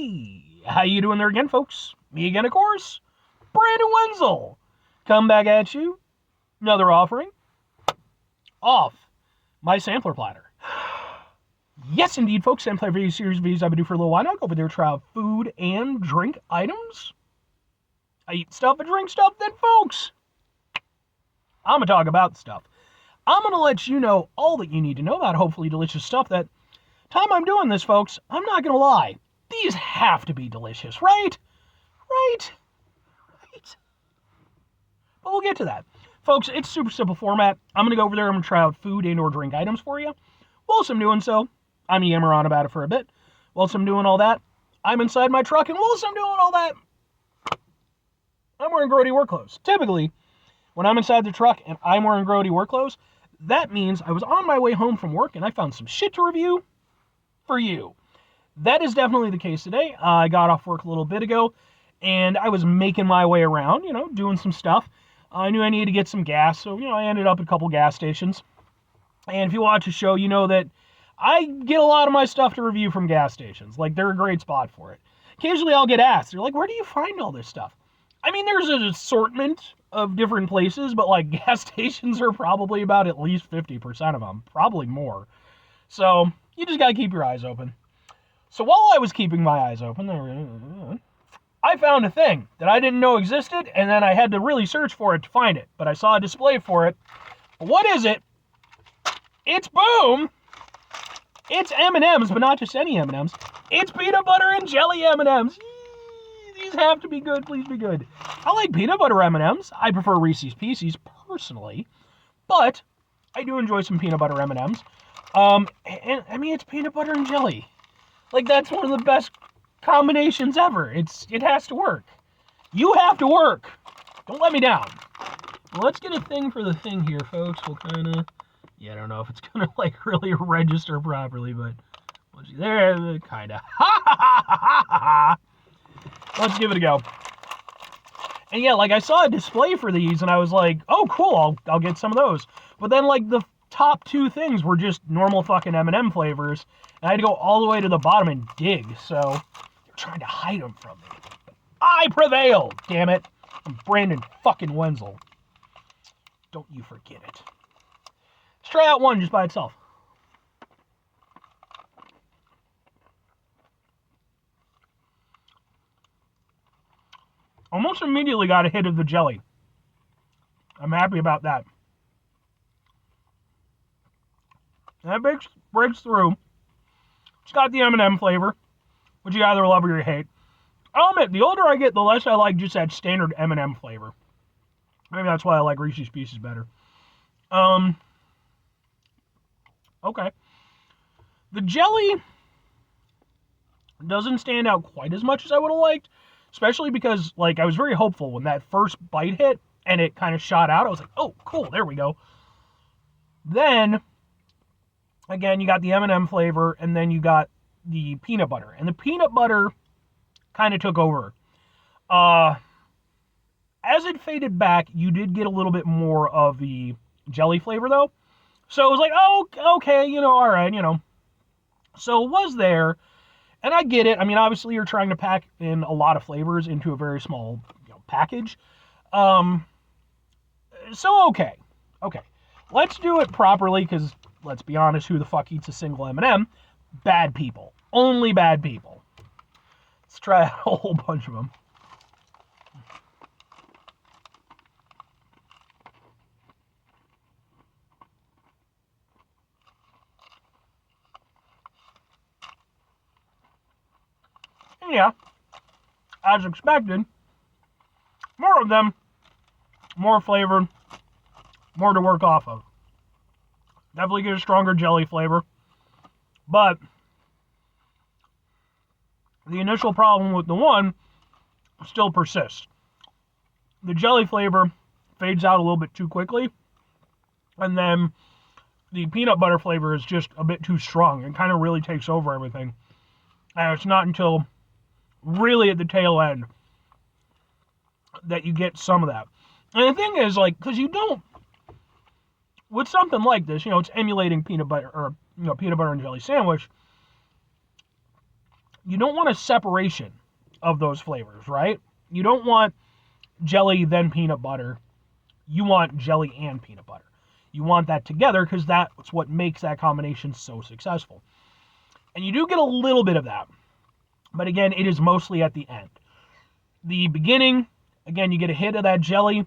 Hey, how you doing there again, folks? Me again, of course, Brandon Wenzel. Come back at you, another offering off my sampler platter. Yes, indeed, folks, sampler video series videos I've been doing for a little while now. Go over there, try out food and drink items. I eat stuff and drink stuff, then, folks, I'm going to talk about the stuff. I'm going to let you know all that you need to know about hopefully delicious stuff that time I'm doing this, folks, I'm not going to lie. These have to be delicious, right? Right? But we'll get to that. Folks, it's super simple format. I'm going to go over there. I'm going to try out food and or drink items for you. Whilst I'm doing so, I'm yammer on about it for a bit. Whilst I'm doing all that, I'm inside my truck. And whilst I'm doing all that, I'm wearing grody work clothes. Typically, when I'm inside the truck and I'm wearing grody work clothes, that means I was on my way home from work and I found some shit to review for you. That is definitely the case today. I got off work a little bit ago and I was making my way around, doing some stuff. I knew I needed to get some gas, so, I ended up at a couple gas stations. And if you watch the show, you know that I get a lot of my stuff to review from gas stations. Like, they're a great spot for it. Occasionally I'll get asked, they're like, where do you find all this stuff? I mean, there's an assortment of different places, but, like, gas stations are probably about at least 50% of them, probably more. So, you just gotta keep your eyes open. So while I was keeping my eyes open, I found a thing that I didn't know existed, and then I had to really search for it to find it. But I saw a display for it. What is it? It's boom! It's M&M's, but not just any M&M's. It's peanut butter and jelly M&M's. These have to be good. Please be good. I like peanut butter M&M's. I prefer Reese's Pieces, personally. But I do enjoy some peanut butter M&M's. And, I mean, it's peanut butter and jelly. Like, that's one of the best combinations ever. It has to work. You have to work. Don't let me down. Well, let's get a thing for the thing here, folks. We'll kind of... Yeah, I don't know if it's going to, like, really register properly, but... There, kind of. Ha, ha, ha, ha, ha, ha. Let's give it a go. And yeah, like, I saw a display for these, and I was like, oh, cool, I'll get some of those. But then, like, the top two things were just normal fucking M&M flavors, and I had to go all the way to the bottom and dig, so they're trying to hide them from me. But I prevailed, damn it. I'm Brandon fucking Wenzel. Don't you forget it. Let's try out one just by itself. Almost immediately got a hit of the jelly. I'm happy about that. That breaks through. It's got the M&M flavor, which you either love or you hate. I'll admit, the older I get, the less I like just that standard M&M flavor. Maybe that's why I like Reese's Pieces better. Okay. The jelly doesn't stand out quite as much as I would have liked, especially because, like, I was very hopeful when that first bite hit and it kind of shot out. I was like, oh, cool, there we go. Then... Again, you got the M&M flavor, and then you got the peanut butter. And the peanut butter kind of took over. As it faded back, you did get a little bit more of the jelly flavor, though. So it was like, oh, okay, all right, So it was there, and I get it. I mean, obviously, you're trying to pack in a lot of flavors into a very small package. So, okay. Let's do it properly, because... Let's be honest, who the fuck eats a single M&M? Bad people. Only bad people. Let's try out a whole bunch of them. And yeah, as expected, more of them, more flavor, more to work off of. Definitely get a stronger jelly flavor. But the initial problem with the one still persists. The jelly flavor fades out a little bit too quickly. And then the peanut butter flavor is just a bit too strong. It kind of really takes over everything. And it's not until really at the tail end that you get some of that. And the thing is, like, because you don't... With something like this, it's emulating peanut butter or peanut butter and jelly sandwich. you don't want a separation of those flavors, right? You don't want jelly then peanut butter. You want jelly and peanut butter. You want that together because that's what makes that combination so successful. And you do get a little bit of that. But again, it is mostly at the end. The beginning, again, you get a hit of that jelly.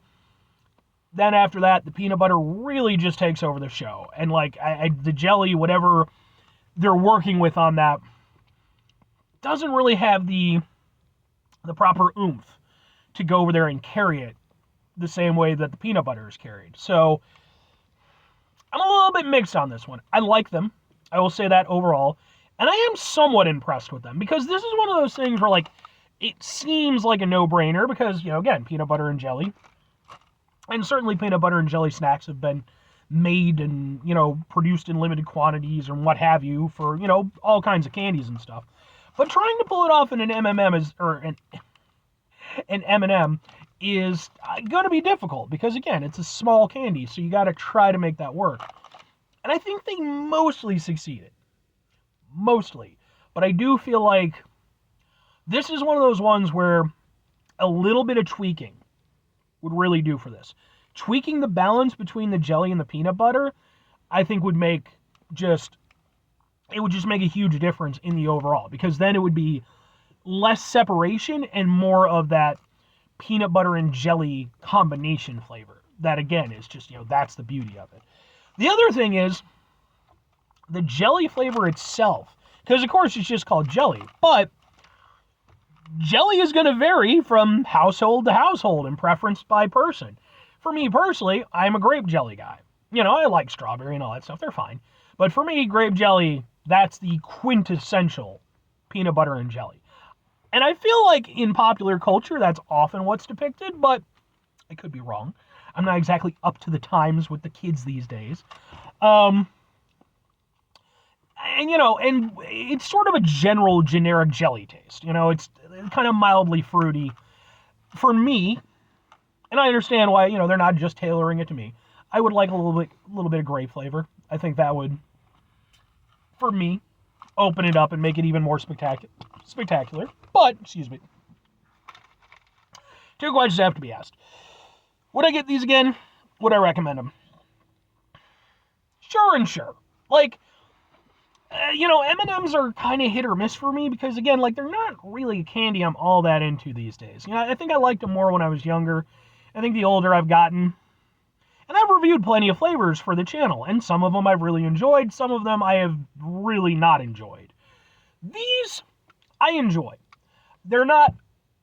Then after that, the peanut butter really just takes over the show. And like the jelly, whatever they're working with on that, doesn't really have the proper oomph to go over there and carry it the same way that the peanut butter is carried. So I'm a little bit mixed on this one. I like them. I will say that overall. And I am somewhat impressed with them because this is one of those things where, like, it seems like a no-brainer because, you know, again, peanut butter and jelly. And certainly peanut butter and jelly snacks have been made and, you know, produced in limited quantities and what have you for, you know, all kinds of candies and stuff. But trying to pull it off in an an M&M is going to be difficult because, again, it's a small candy, so you got to try to make that work. And I think they mostly succeeded. Mostly. But I do feel like this is one of those ones where a little bit of tweaking would really do for this. Tweaking the balance between the jelly and the peanut butter, I think would just make a huge difference in the overall, because then it would be less separation and more of that peanut butter and jelly combination flavor. That, again, is just, you know, that's the beauty of it. The other thing is the jelly flavor itself, because of course it's just called jelly, but jelly is going to vary from household to household and preference by person. For me personally, I'm a grape jelly guy. You know, I like strawberry and all that stuff, they're fine. But for me, grape jelly, that's the quintessential peanut butter and jelly. And I feel like in popular culture, that's often what's depicted, but I could be wrong. I'm not exactly up to the times with the kids these days. And, you know, and it's sort of a generic jelly taste. You know, it's kind of mildly fruity. For me, and I understand why, you know, they're not just tailoring it to me. I would like a little bit of grape flavor. I think that would, for me, open it up and make it even more spectacular. But, excuse me. Two questions have to be asked. Would I get these again? Would I recommend them? Sure and sure. Like, you know, M&Ms are kind of hit or miss for me because, again, like, they're not really a candy I'm all that into these days. You know, I think I liked them more when I was younger. I think the older I've gotten, and I've reviewed plenty of flavors for the channel, and some of them I've really enjoyed, some of them I have really not enjoyed. These, I enjoy. They're not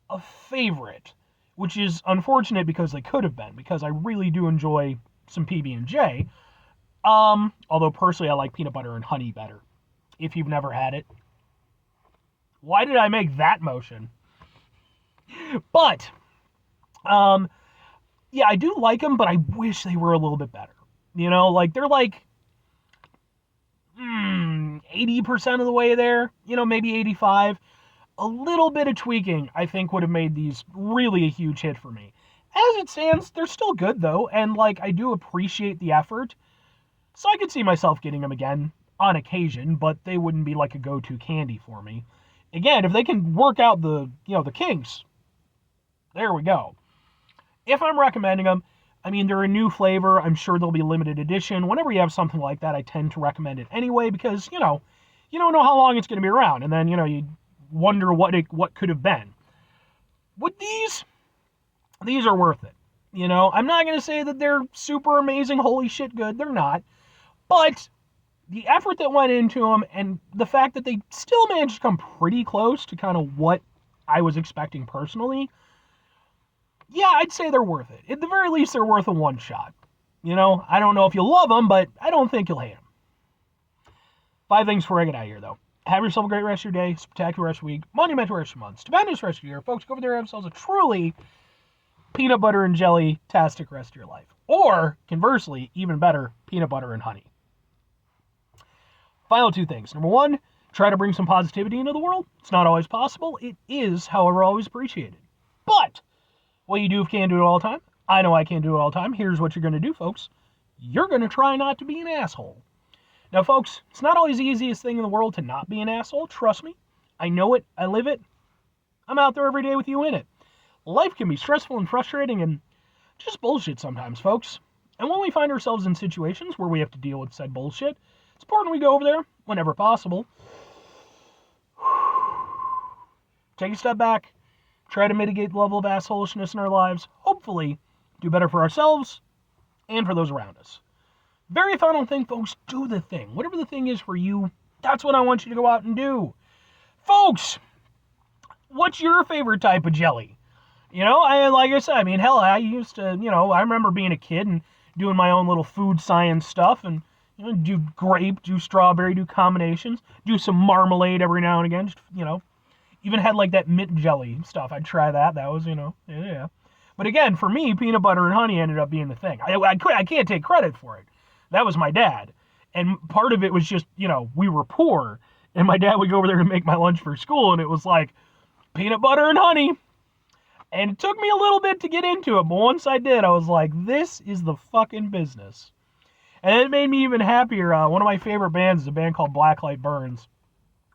a favorite, which is unfortunate because they could have been, because I really do enjoy some PB&J. Although personally I like peanut butter and honey better. If you've never had it. Why did I make that motion? But, yeah, I do like them, but I wish they were a little bit better. You know, like, they're like 80% of the way there. You know, maybe 85. A little bit of tweaking, I think, would have made these really a huge hit for me. As it stands, they're still good, though, and, like, I do appreciate the effort. So I could see myself getting them again on occasion, but they wouldn't be like a go-to candy for me. Again, if they can work out the kinks, there we go. If I'm recommending them, I mean, they're a new flavor. I'm sure they'll be limited edition. Whenever you have something like that, I tend to recommend it anyway because, you know, you don't know how long it's going to be around. And then, you know, you wonder what could have been. With these are worth it. You know, I'm not going to say that they're super amazing, holy shit good. They're not. But the effort that went into them and the fact that they still managed to come pretty close to kind of what I was expecting personally, yeah, I'd say they're worth it. At the very least, they're worth a one shot. You know, I don't know if you'll love them, but I don't think you'll hate them. 5 things before I get out of here, though. Have yourself a great rest of your day, spectacular rest of your week, monumental rest of your month, stupendous rest of your year. Folks, go over there and have yourselves a truly peanut butter and jelly-tastic rest of your life. Or, conversely, even better, peanut butter and honey. Final 2 things. Number 1, try to bring some positivity into the world. It's not always possible. It is, however, always appreciated. But what you do if you can't do it all the time, I know I can't do it all the time. Here's what you're going to do, folks. You're going to try not to be an asshole. Now, folks, it's not always the easiest thing in the world to not be an asshole. Trust me. I know it. I live it. I'm out there every day with you in it. Life can be stressful and frustrating and just bullshit sometimes, folks. And when we find ourselves in situations where we have to deal with said bullshit, it's important we go over there whenever possible. Take a step back, try to mitigate the level of assholishness in our lives, hopefully do better for ourselves and for those around us. Very final thing, folks, do the thing. Whatever the thing is for you, that's what I want you to go out and do. Folks, what's your favorite type of jelly? Like I said, hell, I used to, I remember being a kid and doing my own little food science stuff and, do grape, do strawberry, do combinations, do some marmalade every now and again, just, even had like that mint jelly stuff. I'd try that. That was, yeah. But again, for me, peanut butter and honey ended up being the thing. I can't take credit for it. That was my dad. And part of it was just, we were poor. And my dad would go over there to make my lunch for school. And it was like peanut butter and honey. And it took me a little bit to get into it. But once I did, I was like, this is the fucking business. And it made me even happier. One of my favorite bands is a band called Blacklight Burns,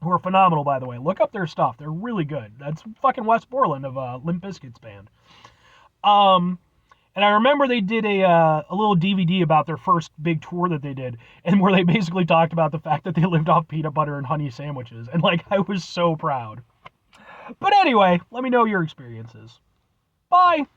who are phenomenal, by the way. Look up their stuff. They're really good. That's fucking Wes Borland of Limp Bizkit's band. And I remember they did a little DVD about their first big tour that they did, and where they basically talked about the fact that they lived off peanut butter and honey sandwiches. And, I was so proud. But anyway, let me know your experiences. Bye!